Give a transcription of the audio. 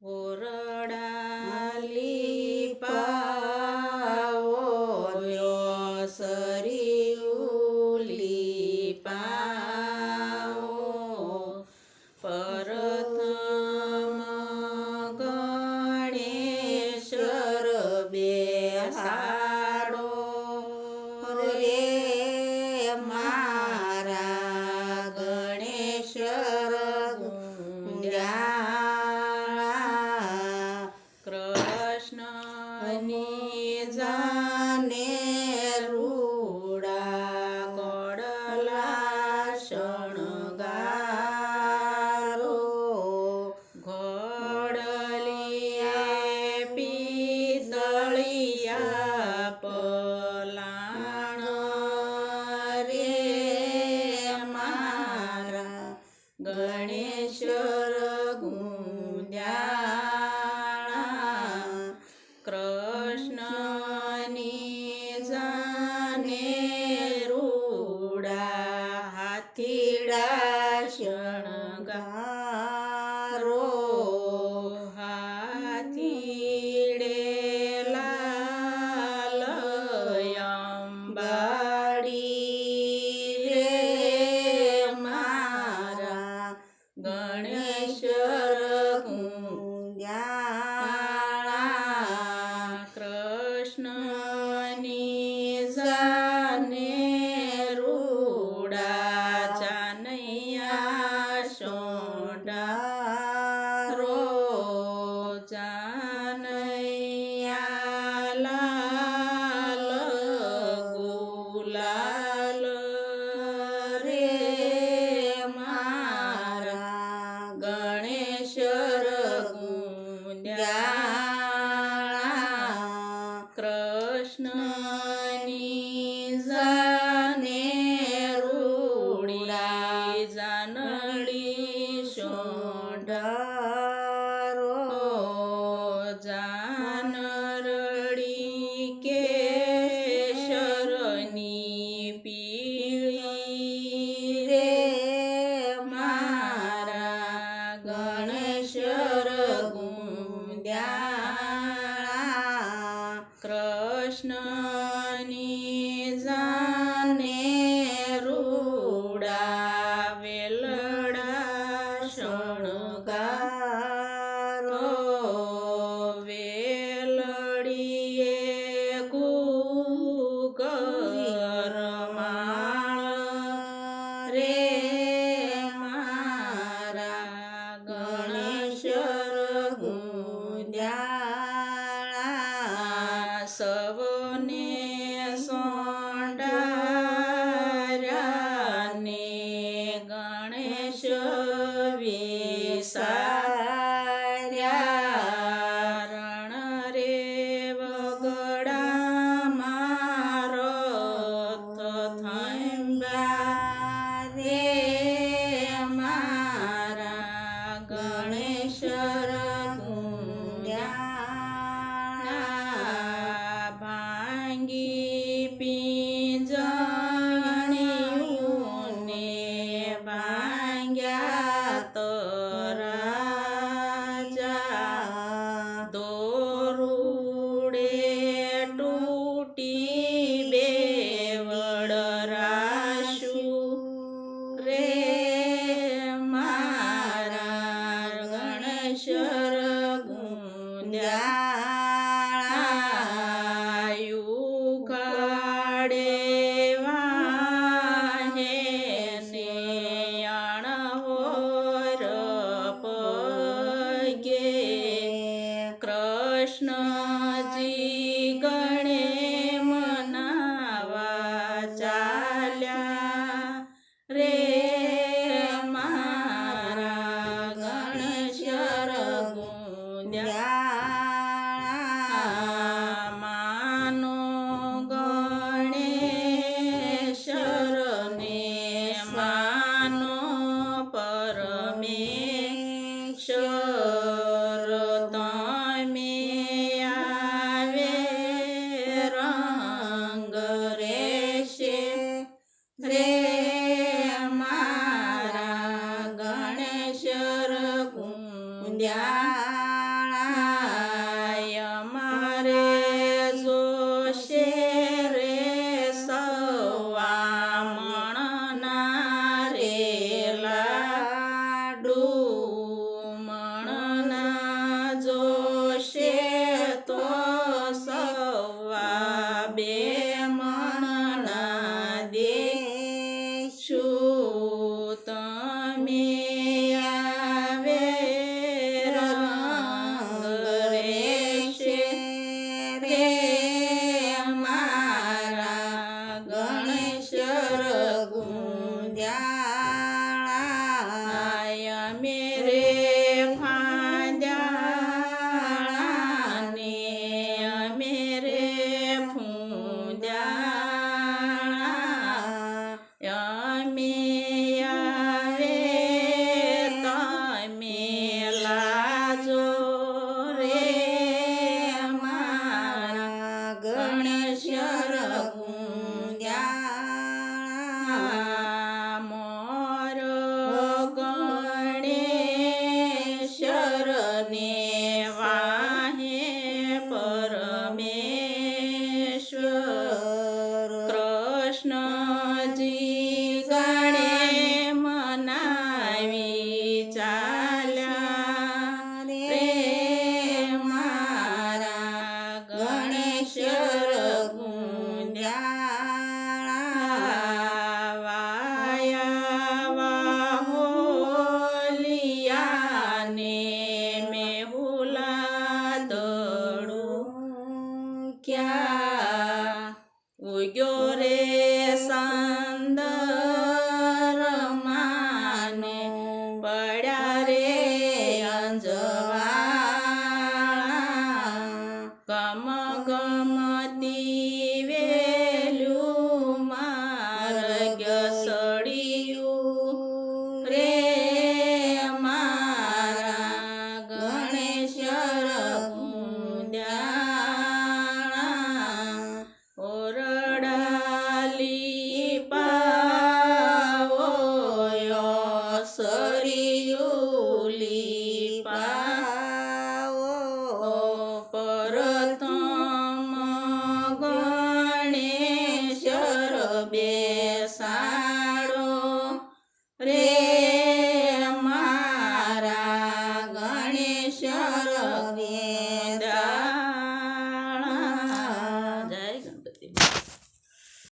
ઓરડાલી પાવો સરી ઉલી પાવો પ્રથમ ગણેશ્વર બેસાડો રે મારા ગણેશ્વર કૃષ્ણની જાને રૂડા કડલા શણગારો ઘોડલિયે પિતળિયા પલાણ રે મારા ગણેશ્વર કૃષ્ણની જાને રૂડા હાથીડા શણગારો હાથીડે લાલ અંબાડી રે મારા ગણેશ્વર કૃષ્ણની જાને રૂડા જાનૈયા સોંડારો જાનૈયા લાલ ગુલાલ રે મારા ગણેશ્વર કૃષ્ણની જાને રૂડી જાનડી સોંઢારો જાનરડી કેશરની પીળી રે મારા ગણેશ્વર કૃષ્ણની જાને રૂડા વેલડા શણગારો વેલડીએ કુકર માળ રે મારા ગણેશ્વર સવને સોંડાર્યાને ગણેશ વિસાર્યા રણ રે વગડામાં રથ થંભ્યા રે મારા ગણેશ્વર ભાંગી પિંજણીઓને ભાંગ્યા તરાજા દોરુડે તૂટી બેવડ રાશુ રે મારા ગણેશ્વર કૃષ્ણજી ગણે મનાવા ચાલ્યા રે મારા ગણેશ્વર માનો ગણેશ્વરને માનો પરમેશ્વર તમે આવે રંગ રેશે રે મારા ગણેશ્વર કુંડ્યા રે ફાંદ્યાળાને અમે રે ફૂંદ્યાળા અમે આવે તમે લાજો રે મારા ગણેશ રઘુંદ્યાળા મોર ગણેશ્વરને વાહે પરમેશ્વર કૃષ્ણજી ગણે મનાવી ચાલ્યા રે મારા ગણેશ રઘુંદ્યાળા વાયા વાહોલિયાને મેહુલા દડું ક્યાં ઉગ્યો રે સંદર માને પડ્યા રે અંજવાળા ગમ ગમતી વેલું માર્ગ્ય સળિયું રે મારા ગણેશ રઘુંદ્યાળા ઓરડાલી પાવો સરિયુલી પાવો પ્રથમ ગણેશ બેસા